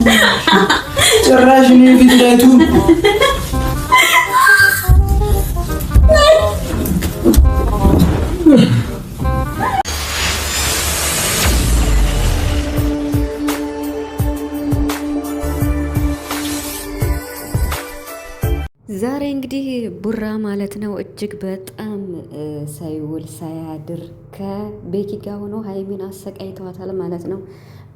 ጭራሽ እኔ ፊት ላይቱ ዛሬ እንግዲህ ቡራ ማለት ነው እጅግ በጣም ሳይውል ሳያድር ከቤኪ ጋር ሆኖ ሀይሚን አሰቃይተዋታል ማለት ነው።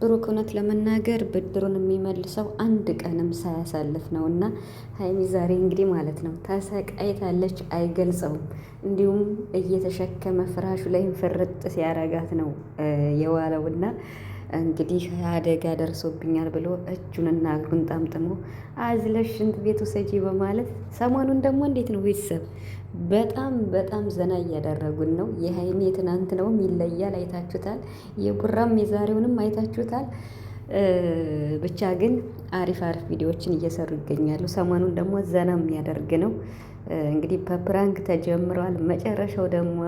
ብሩክ እውነት ለመናገር ብድሩን የሚመልሰው አንድ ቀንም ሳያሳልፍ ነው እና ሀይሚ ዛሬ እንግዲህ ማለት ነው ተሰቃይታለች፣ አይገልጸውም። እንዲሁም እየተሸከመ ፍራሹ ላይ ፍርጥ ሲያረጋት ነው የዋለውና እንግዲህ አደጋ ደርሶብኛል ብሎ እጁንና እግሩን ጠምጥሞ አዝለሽ ሽንት ቤት ውሰጂ በማለት ሰሞኑን ደግሞ እንዴት ነው ቤተሰብ በጣም ዘና እያደረጉን ነው። የሀይሚ የትናንት ነውም ይለያል፣ አይታችሁታል። የቡራም የዛሬውንም አይታችሁታል። ብቻ ግን አሪፍ ቪዲዮዎችን እየሰሩ ይገኛሉ። ሰሞኑን ደግሞ ዘና የሚያደርግ ነው። እንግዲህ በፕራንክ ተጀምረዋል። መጨረሻው ደግሞ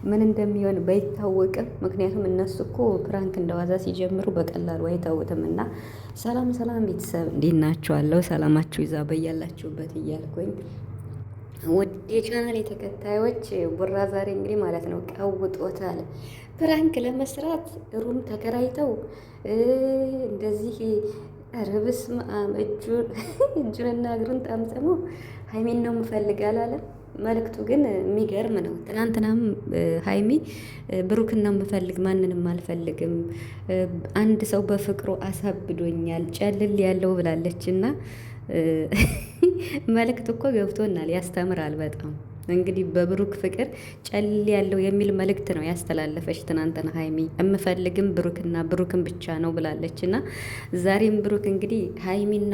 ምን እንደሚሆን ባይታወቅም፣ ምክንያቱም እነሱ እኮ ፕራንክ እንደዋዛ ሲጀምሩ በቀላሉ አይታወቅም። እና ሰላም ቤተሰብ እንዴት ናችኋለሁ? ሰላማችሁ ይዛ በያላችሁበት እያልኩኝ ውድ የቻናል ተከታዮች ቡራ ዛሬ እንግዲህ ማለት ነው ቀውጦታል። ፕራንክ ለመስራት ሩም ተከራይተው እንደዚህ ርብስ እጁንና እግሩን ጠምጥሞ ሀይሚን ነው የምፈልግ አላለም። መልእክቱ ግን የሚገርም ነው። ትናንትናም ሀይሚ ብሩክን ነው የምፈልግ ማንንም አልፈልግም፣ አንድ ሰው በፍቅሩ አሳብዶኛል ጨልል ያለው ብላለች። እና መልእክት እኮ ገብቶናል፣ ያስተምራል በጣም እንግዲህ በብሩክ ፍቅር ጨልል ያለው የሚል መልእክት ነው ያስተላለፈች ትናንትና ሀይሚ። የምፈልግም ብሩክና ብሩክን ብቻ ነው ብላለች። እና ዛሬም ብሩክ እንግዲህ ሀይሚን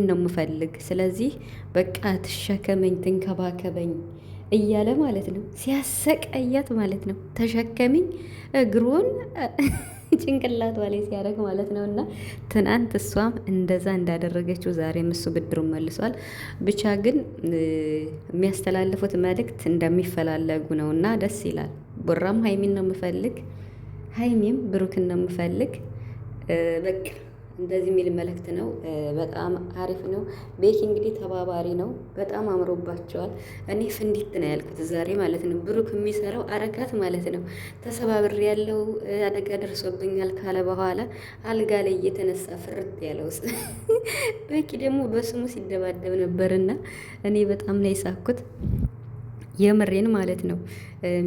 ነው የምፈልግ፣ ስለዚህ በቃ ትሸከመኝ፣ ትንከባከበኝ እያለ ማለት ነው ሲያሰቃያት ማለት ነው። ተሸከሚኝ እግሩን ጭንቅላቷ ላይ ሲያደርግ ማለት ነው። እና ትናንት እሷም እንደዛ እንዳደረገችው ዛሬም እሱ ብድሩን መልሷል። ብቻ ግን የሚያስተላልፉት መልእክት እንደሚፈላለጉ ነው እና ደስ ይላል። ቡራም ሀይሚን ነው የምፈልግ፣ ሀይሚም ብሩክን ነው የምፈልግ፣ በቃ እንደዚህ የሚል መልእክት ነው። በጣም አሪፍ ነው። ቤኪ እንግዲህ ተባባሪ ነው። በጣም አምሮባቸዋል። እኔ ፍንዲት ነው ያልኩት ዛሬ ማለት ነው። ብሩክ የሚሰራው አረካት ማለት ነው። ተሰባብሬ ያለው አደጋ ደርሶብኛል ካለ በኋላ አልጋ ላይ እየተነሳ ፍርጥ ያለው ውስጥ ቤኪ ደግሞ በስሙ ሲደባደብ ነበርና እኔ በጣም ነው የሳኩት። የምሬን ማለት ነው።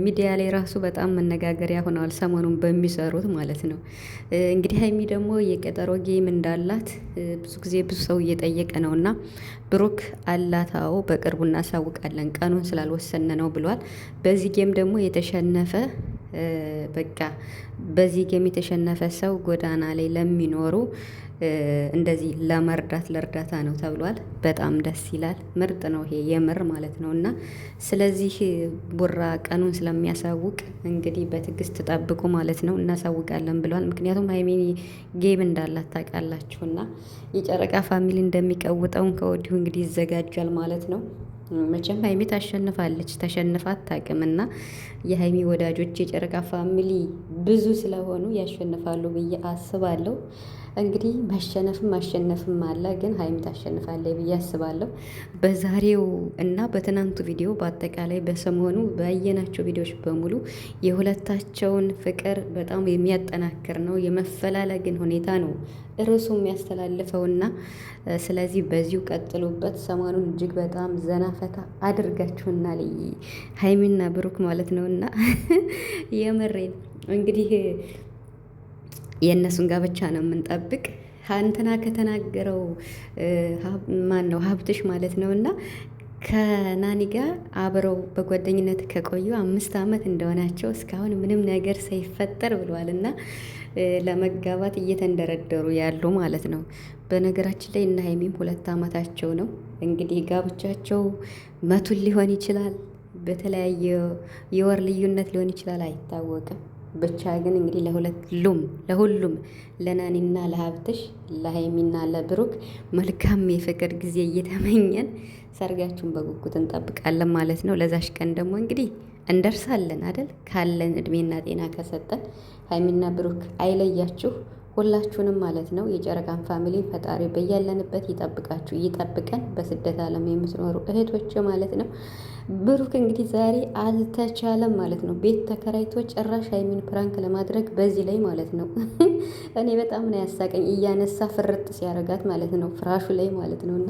ሚዲያ ላይ ራሱ በጣም መነጋገሪያ ሆነዋል ሰሞኑን በሚሰሩት ማለት ነው። እንግዲህ ሀይሚ ደግሞ የቀጠሮ ጌም እንዳላት ብዙ ጊዜ ብዙ ሰው እየጠየቀ ነው እና ብሩክ አላታው በቅርቡ እናሳውቃለን፣ ቀኑን ስላልወሰነ ነው ብሏል። በዚህ ጌም ደግሞ የተሸነፈ በቃ በዚህ ጌም የተሸነፈ ሰው ጎዳና ላይ ለሚኖሩ እንደዚህ ለእርዳታ ነው ተብሏል። በጣም ደስ ይላል። ምርጥ ነው ይሄ የምር ማለት ነው። እና ስለዚህ ቡራ ቀኑን ስለሚያሳውቅ እንግዲህ በትዕግስት ጠብቁ ማለት ነው። እናሳውቃለን ብለዋል። ምክንያቱም ሀይሚ ጌም እንዳላት ታውቃላችሁና የጨረቃ ፋሚሊ እንደሚቀውጠውን ከወዲሁ እንግዲህ ይዘጋጃል ማለት ነው። መቼም ሀይሚ ታሸንፋለች፣ ተሸንፋ አታውቅምና የሀይሚ ወዳጆች የጨረቃ ፋሚሊ ብዙ ስለሆኑ ያሸንፋሉ ብዬ አስባለሁ። እንግዲህ መሸነፍም ማሸነፍም አለ፣ ግን ሀይሚ ታሸንፋለች ብዬ አስባለሁ። በዛሬው እና በትናንቱ ቪዲዮ በአጠቃላይ በሰሞኑ ባየናቸው ቪዲዮዎች በሙሉ የሁለታቸውን ፍቅር በጣም የሚያጠናክር ነው። የመፈላለግን ሁኔታ ነው ርዕሱ የሚያስተላልፈውና ስለዚህ በዚሁ ቀጥሉበት። ሰሞኑን እጅግ በጣም ዘና ፈታ አድርጋችሁናል ሀይሚና ብሩክ ማለት ነውና የምሬን እንግዲህ የእነሱን ጋብቻ ነው የምንጠብቅ። አንተና ከተናገረው ማን ነው ሀብትሽ ማለት ነው እና ከናኒ ጋር አብረው በጓደኝነት ከቆዩ 5 ዓመት እንደሆናቸው እስካሁን ምንም ነገር ሳይፈጠር ብለዋል እና ለመጋባት እየተንደረደሩ ያሉ ማለት ነው። በነገራችን ላይ እና ሀይሚም 2 ዓመታቸው ነው እንግዲህ ጋብቻቸው መቱን ሊሆን ይችላል፣ በተለያየ የወር ልዩነት ሊሆን ይችላል፣ አይታወቅም። ብቻ ግን እንግዲህ ለሁሉም ለናኒና ለሀብትሽ ለሀይሚና ለብሩክ መልካም የፍቅር ጊዜ እየተመኘን ሰርጋችሁን በጉጉት እንጠብቃለን ማለት ነው። ለዛሽ ቀን ደግሞ እንግዲህ እንደርሳለን አይደል? ካለን እድሜና ጤና ከሰጠን ሀይሚና ብሩክ አይለያችሁ። ሁላችሁንም ማለት ነው የጨረቃን ፋሚሊ ፈጣሪ በያለንበት ይጠብቃችሁ ይጠብቀን። በስደት ዓለም የምትኖሩ እህቶች ማለት ነው። ብሩክ እንግዲህ ዛሬ አልተቻለም ማለት ነው። ቤት ተከራይቶ ጭራሽ ሀይሚን ፕራንክ ለማድረግ በዚህ ላይ ማለት ነው። እኔ በጣም ነው ያሳቀኝ፣ እያነሳ ፍርጥ ሲያረጋት ማለት ነው ፍራሹ ላይ ማለት ነው እና